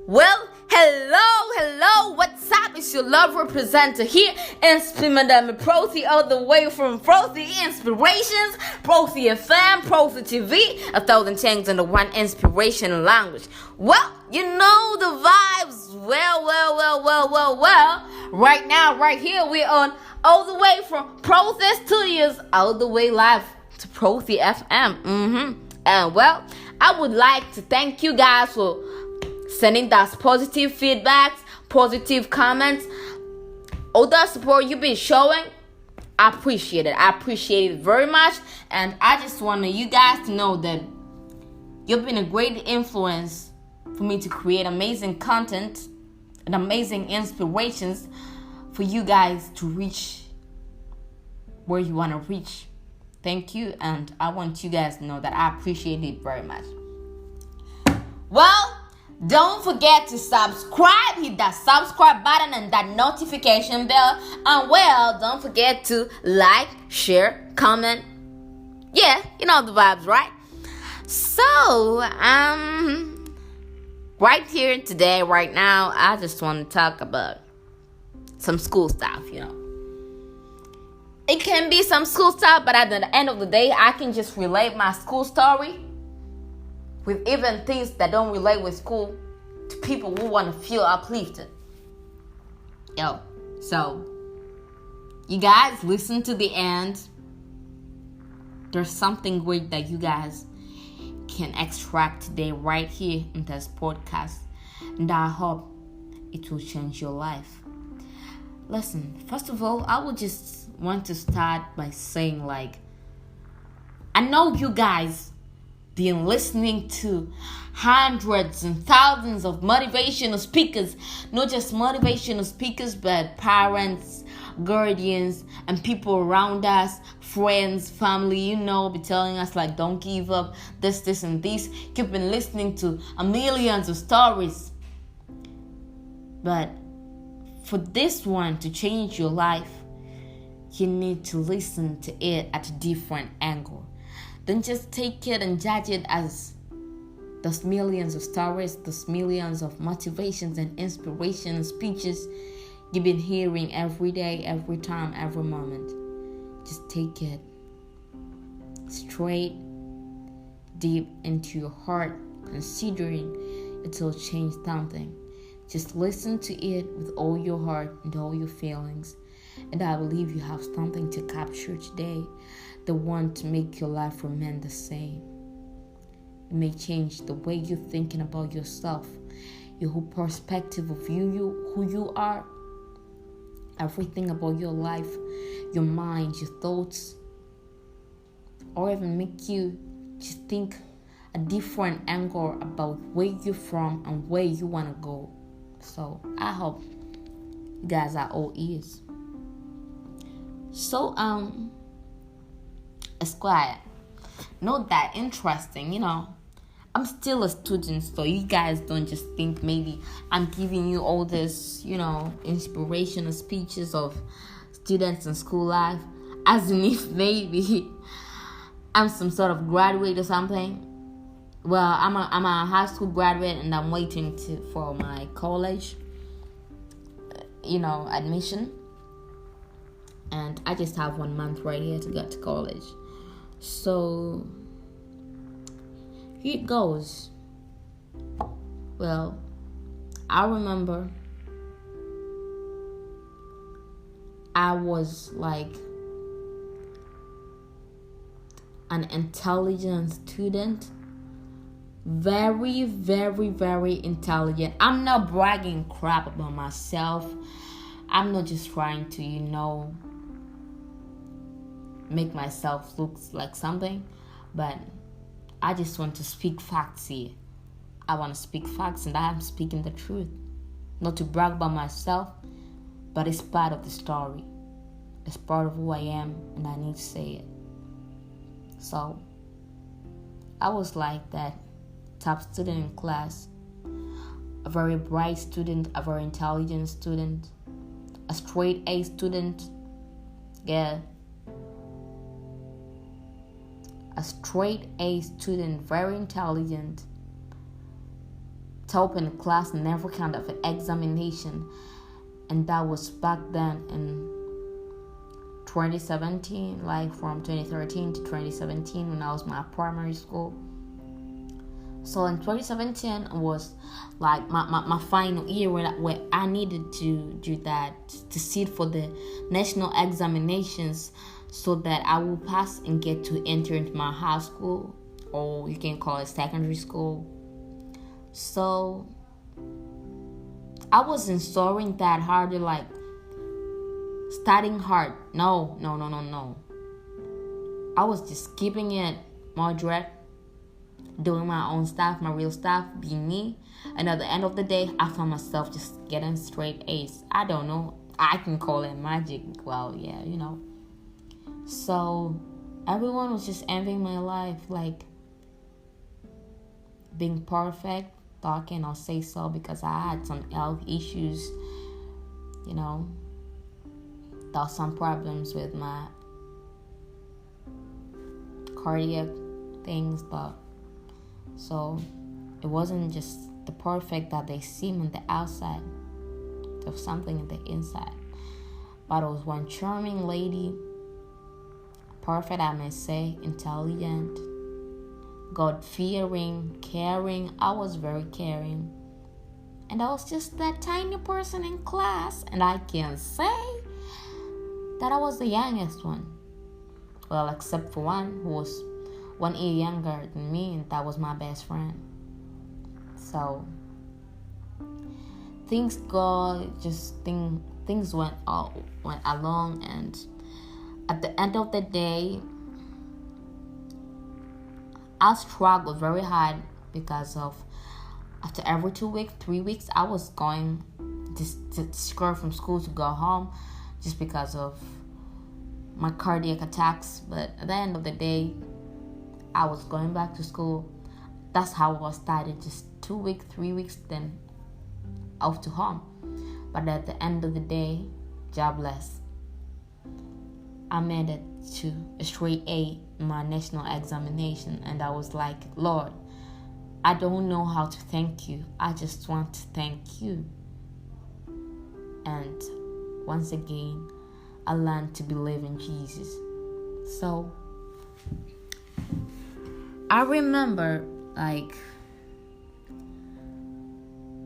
Well, hello, what's up? It's your lover presenter here, Madame Profi, all the way from Profi Inspirations, Profi FM, Profi TV, 1,000 things in the one inspiration language. Well, you know the vibes. Well. Right now, right here, we're on all the way from Profi Studios, all the way live to Profi FM. And well, I would like to thank you guys for sending us positive feedbacks, positive comments, all the support you've been showing. I appreciate it very much. And I just want you guys to know that you've been a great influence for me to create amazing content and amazing inspirations for you guys to reach where you want to reach. Thank you, and I want you guys to know that I appreciate it very much. Well, don't forget to subscribe. Hit that subscribe button and that notification bell. And well, don't forget to like, share, comment. Yeah, you know the vibes, right? So, right here today, right now, I just want to talk about some school stuff, It can be some school stuff, but at the end of the day, I can just relate my school story with even things that don't relate with school to people who want to feel uplifted. So you guys listen to the end. There's something great that you guys can extract today right here in this podcast, and I hope it will change your life. Listen, first of all, I would just want to start by saying, I know you guys been listening to hundreds and thousands of motivational speakers, not just motivational speakers, but parents, guardians, and people around us, friends, family, be telling us don't give up, this, and this. You've been listening to millions of stories. But for this one to change your life, you need to listen to it at a different angle. Don't just take it and judge it as those millions of stories, those millions of motivations and inspiration speeches you've been hearing every day, every time, every moment. Just take it straight, deep into your heart, considering it will change something. Just listen to it with all your heart and all your feelings. And I believe you have something to capture today, the one to make your life remain the same. It may change the way you're thinking about yourself, your whole perspective of who you are, everything about your life, your mind, your thoughts, or even make you just think a different angle about where you're from and where you want to go. So I hope you guys are all ears. So, Esquire, not that interesting, I'm still a student, so you guys don't just think maybe I'm giving you all this, inspirational speeches of students in school life, as in if maybe I'm some sort of graduate or something. Well, I'm a high school graduate, and I'm waiting for my college, admission. And I just have 1 month right here to get to college. So here it goes. Well, I remember I was an intelligent student. Very, very, very intelligent. I'm not bragging crap about myself. I'm not just trying to, make myself look like something, but I just want to speak facts here. I want to speak facts, and I'm speaking the truth. Not to brag about myself, but it's part of the story. It's part of who I am, and I need to say it. So, I was that top student in class, a very bright student, a very intelligent student, a straight A student. Yeah. A straight A student, very intelligent, top in the class in every kind of examination. And that was back then in 2017, like from 2013 to 2017 when I was in my primary school. So in 2017 was like my final year where I needed to do that, to sit for the national examinations so that I will pass and get to enter into my high school, or you can call it secondary school. So I wasn't studying that hard, like studying hard. No. I was just keeping it moderate, doing my own stuff, my real stuff, being me. And at the end of the day, I found myself just getting straight A's. I don't know. I can call it magic. Well, yeah, So everyone was just envying my life, like being perfect, talking or say so, because I had some health issues, there were some problems with my cardiac things, but so it wasn't just the perfect that they seem on the outside. There was something in the inside. But it was one charming lady, perfect, I may say, intelligent, God-fearing, caring. I was very caring. And I was just that tiny person in class. And I can say that I was the youngest one. Well, except for one who was 1 year younger than me, and that was my best friend. So things went along, and at the end of the day, I struggled very hard because of after every 2 weeks, 3 weeks, I was going to scurry from school to go home just because of my cardiac attacks. But at the end of the day, I was going back to school. That's how I started, just 2 weeks, 3 weeks, then off to home. But at the end of the day, jobless. I made it to a straight A in my national examination, and I was like, Lord, I don't know how to thank you. I just want to thank you. And once again, I learned to believe in Jesus. So I remember, like,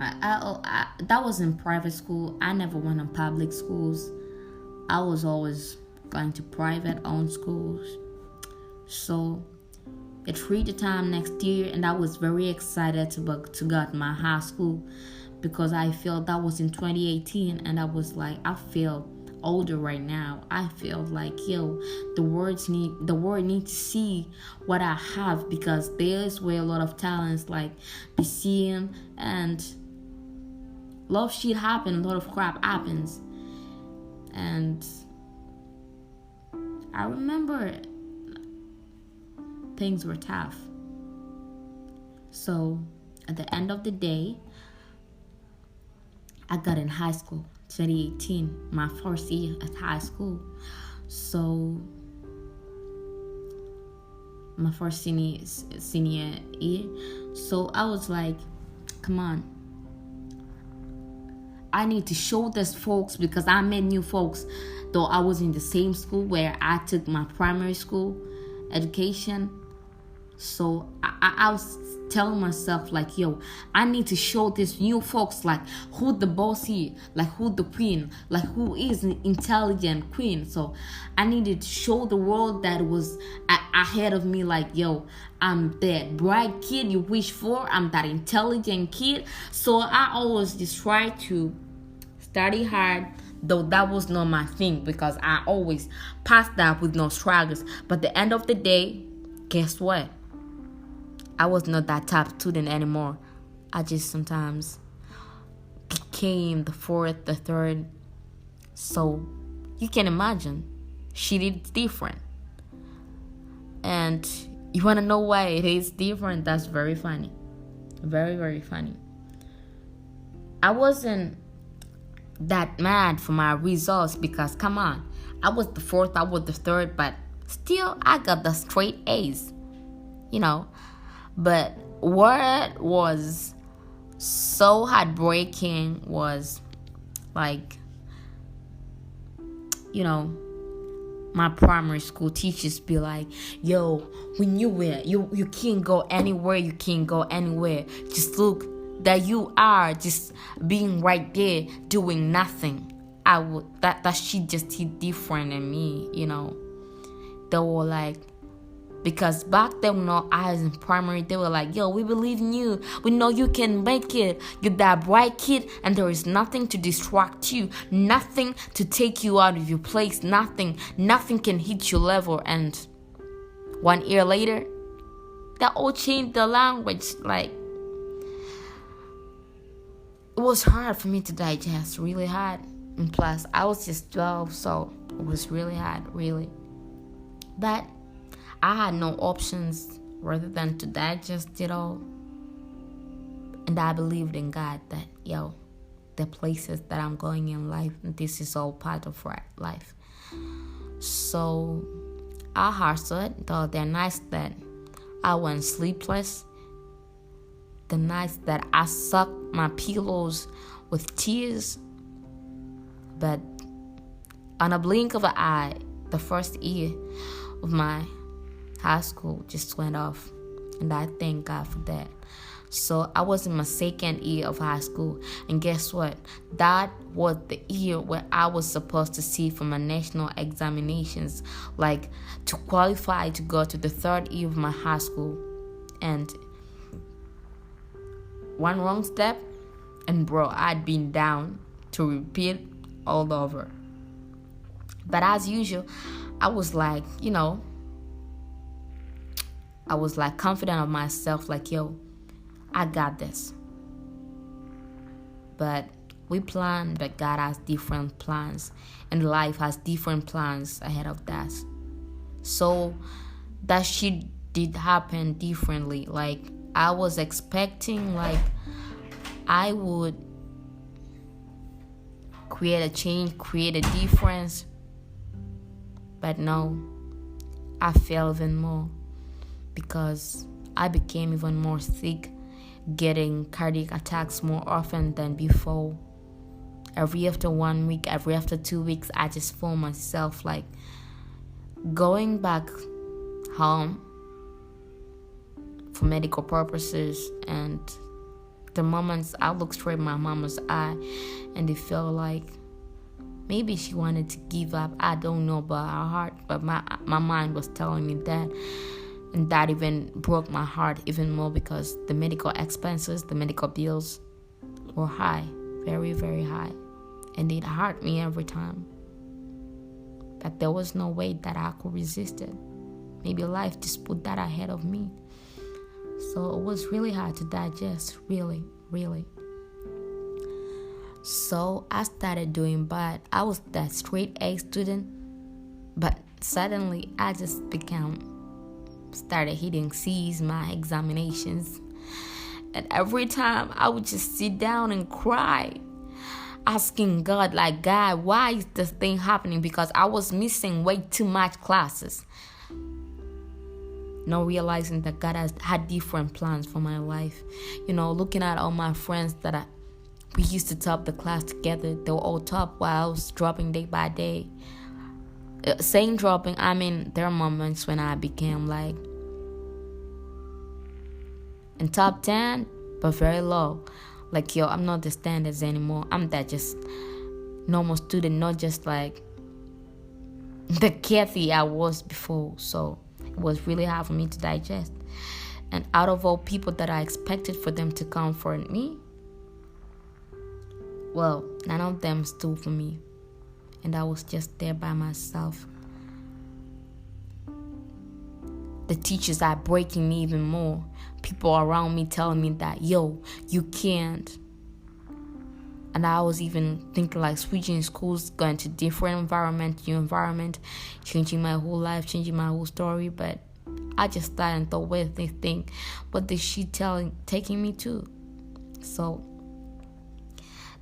I that was in private school. I never went in public schools. I was always going to private owned schools. So it reached the time next year, and I was very excited to go to my high school, because I felt that was in 2018, and I was like, I feel older right now. I feel like, the world need to see what I have, because there's where a lot of talents like be seen, and a lot of shit happens, a lot of crap happens. And I remember things were tough. So at the end of the day, I got in high school, 2018, my first year at high school. So my first senior year. So I was like, come on, I need to show this folks, because I met new folks. Though I was in the same school where I took my primary school education. So I was telling myself, like, I need to show this new folks, like, who the boss is, like, who the queen, like, who is an intelligent queen. So I needed to show the world that was ahead of me, like, I'm that bright kid you wish for. I'm that intelligent kid. So I always just try to study hard, though that was not my thing, because I always passed that with no struggles. But at the end of the day, guess what? I was not that top student anymore. I just sometimes became the fourth, the third. So you can imagine, shit is different. And you want to know why it is different? That's very funny. Very, very funny. I wasn't that mad for my results, because come on, I was the fourth, I was the third, but still I got the straight A's, But what was so heartbreaking was like, you know, my primary school teachers be like, yo, when you can't go anywhere, you can't go anywhere. Just look that you are just being right there doing nothing. That shit just hit different in me, They were like, because back then when I was in primary, they were like, yo, we believe in you. We know you can make it. You're that bright kid, and there is nothing to distract you. Nothing to take you out of your place. Nothing can hit your level. And 1 year later, that all changed the language. Like, it was hard for me to digest, really hard. And plus, I was just 12, so it was really hard, really. But I had no options rather than to digest it all. And I believed in God that, the places that I'm going in life, this is all part of life. So I hustled the nights that I went sleepless, the nights that I sucked my pillows with tears. But on a blink of an eye, the first year of my high school just went off, and I thank God for that. So I was in my second year of high school, and guess what? That was the year where I was supposed to sit for my national examinations, like to qualify to go to the third year of my high school. And one wrong step, and bro, I'd been down to repeat all over. But as usual, I was like, I was like confident of myself, like, yo, I got this. But we plan, but God has different plans, and life has different plans ahead of that. So that shit did happen differently. Like, I was expecting, like, I would create a change, create a difference. But no, I failed even more, because I became even more sick, getting cardiac attacks more often than before. Every after 1 week, every after 2 weeks, I just found myself like going back home for medical purposes, and the moments I looked straight in my mama's eye, and it felt like maybe she wanted to give up. I don't know about her heart, but my mind was telling me that. And that even broke my heart even more, because the medical expenses, the medical bills were high, very, very high. And it hurt me every time. But there was no way that I could resist it. Maybe life just put that ahead of me. So it was really hard to digest, really, really. So I started doing bad. I was that straight A student, but suddenly I just started hitting C's, my examinations. And every time I would just sit down and cry, asking God, like, God, why is this thing happening? Because I was missing way too much classes. Not realizing that God has had different plans for my life. Looking at all my friends that we used to top the class together. They were all top while I was dropping day by day. Saying dropping, I mean, there are moments when I became like in top 10, but very low. Like, yo, I'm not the standards anymore. I'm that just normal student, not just like the Kathy I was before. So it was really hard for me to digest. And out of all people that I expected for them to comfort me, well, none of them stood for me. And I was just there by myself. The teachers are breaking me even more. People around me telling me that, yo, you can't. And I was even thinking like switching schools, going to different environment, new environment, changing my whole life, changing my whole story. But I just started and thought, wait, they think, what is she taking me to? So,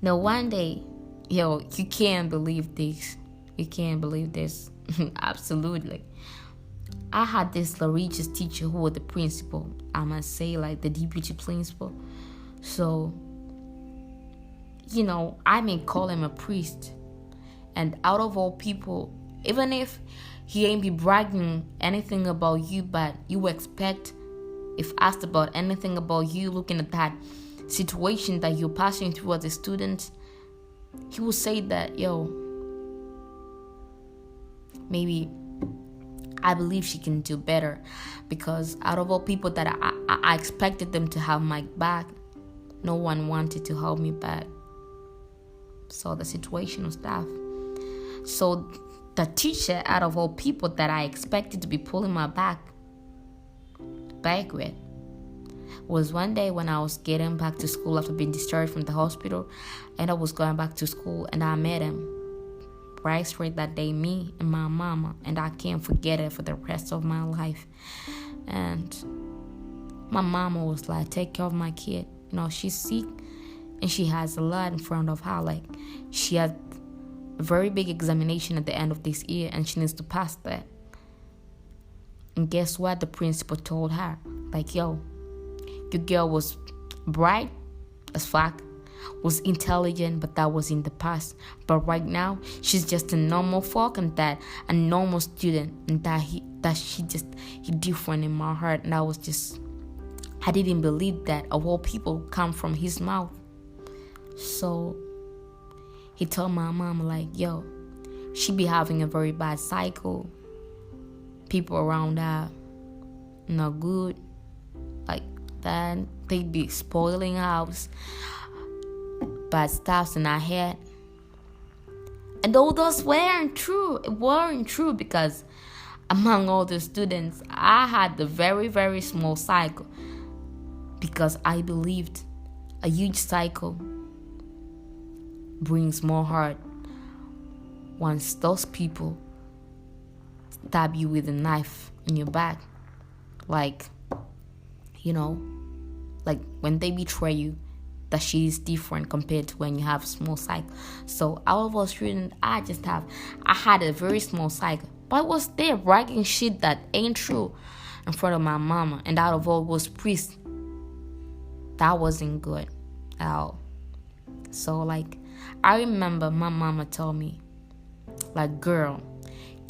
now one day, yo, you can't believe this. You can't believe this. Absolutely. I had this religious teacher who was the principal. I must say, like the deputy principal. So, I may call him a priest. And out of all people, even if he ain't be bragging anything about you, but you expect, if asked about anything about you, looking at that situation that you're passing through as a student, he will say that, maybe I believe she can do better, because out of all people that I expected them to have my back, no one wanted to hold me back. So the situation was tough. So the teacher, out of all people that I expected to be pulling my back with, was one day when I was getting back to school after being discharged from the hospital, and I was going back to school, and I met him right straight that day, me and my mama, and I can't forget it for the rest of my life. And my mama was like, take care of my kid. She's sick and she has a lot in front of her. Like, she has a very big examination at the end of this year and she needs to pass that. And guess what? The principal told her, like, your girl was bright as fuck, was intelligent, but that was in the past. But right now, she's just a normal folk, and that a normal student, and he different in my heart. And I didn't believe that of all people come from his mouth. So he told my mom, like, she be having a very bad cycle. People around her not good, like that. They be spoiling house, bad stuff in our head. And all those weren't true. It weren't true, because among all the students, I had a very, very small cycle, because I believed a huge cycle brings more hurt once those people stab you with a knife in your back. Like, like when they betray you, that shit is different compared to when you have a small cycle. So out of all students, I had a very small cycle. But I was there bragging shit that ain't true in front of my mama. And out of all was priests. That wasn't good at all. So, like, I remember my mama told me, like, girl,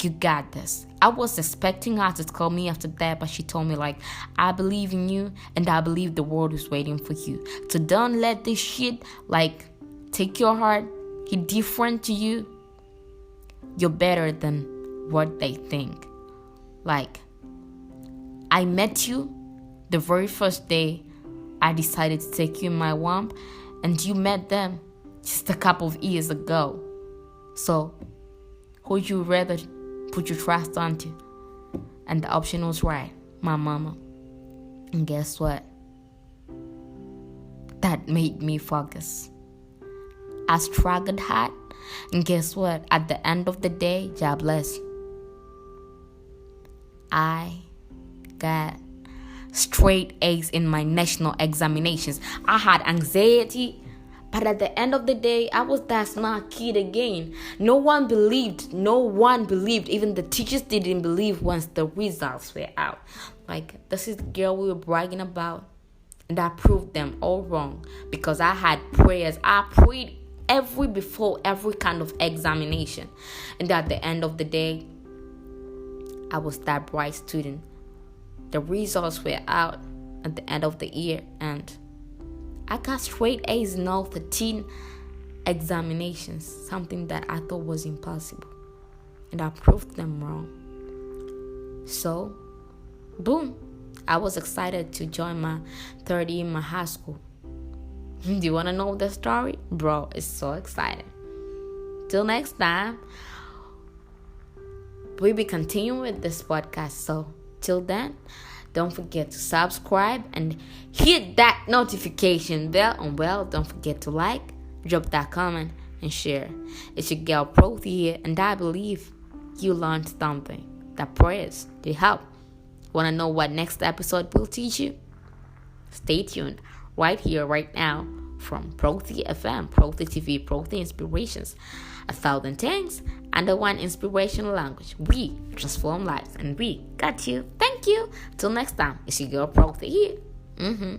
you got this. I was expecting her to call me after that, but she told me, like, I believe in you, and I believe the world is waiting for you. So don't let this shit, like, take your heart. He's different to you. You're better than what they think. Like, I met you the very first day I decided to take you in my womb, and you met them just a couple of years ago. So who would you rather put your trust onto? And the option was right, my mama. And guess what? That made me focus. I struggled hard, and guess what? At the end of the day, God bless, I got straight A's in my national examinations. I had anxiety, but at the end of the day, I was that smart kid again. No one believed. Even the teachers didn't believe once the results were out. Like, this is the girl we were bragging about, and I proved them all wrong, because I had prayers. I prayed before every kind of examination, and at the end of the day, I was that bright student. The results were out at the end of the year, and I got straight A's in all 13 examinations, something that I thought was impossible, and I proved them wrong. So, boom, I was excited to join my third year in my high school. Do you want to know the story? Bro, it's so exciting. Till next time, we'll be continuing with this podcast. So, till then, don't forget to subscribe and hit that notification bell. And don't forget to like, drop that comment, and share. It's your girl Prothy here, and I believe you learned something. That prayers, they help. Want to know what next episode will teach you? Stay tuned right here, right now, from Prothy FM, Prothy TV, Prothy Inspirations. 1,000 things and the one inspirational language. We transform lives, and we got you. Thank you. Till next time, it's your girl Prothy here.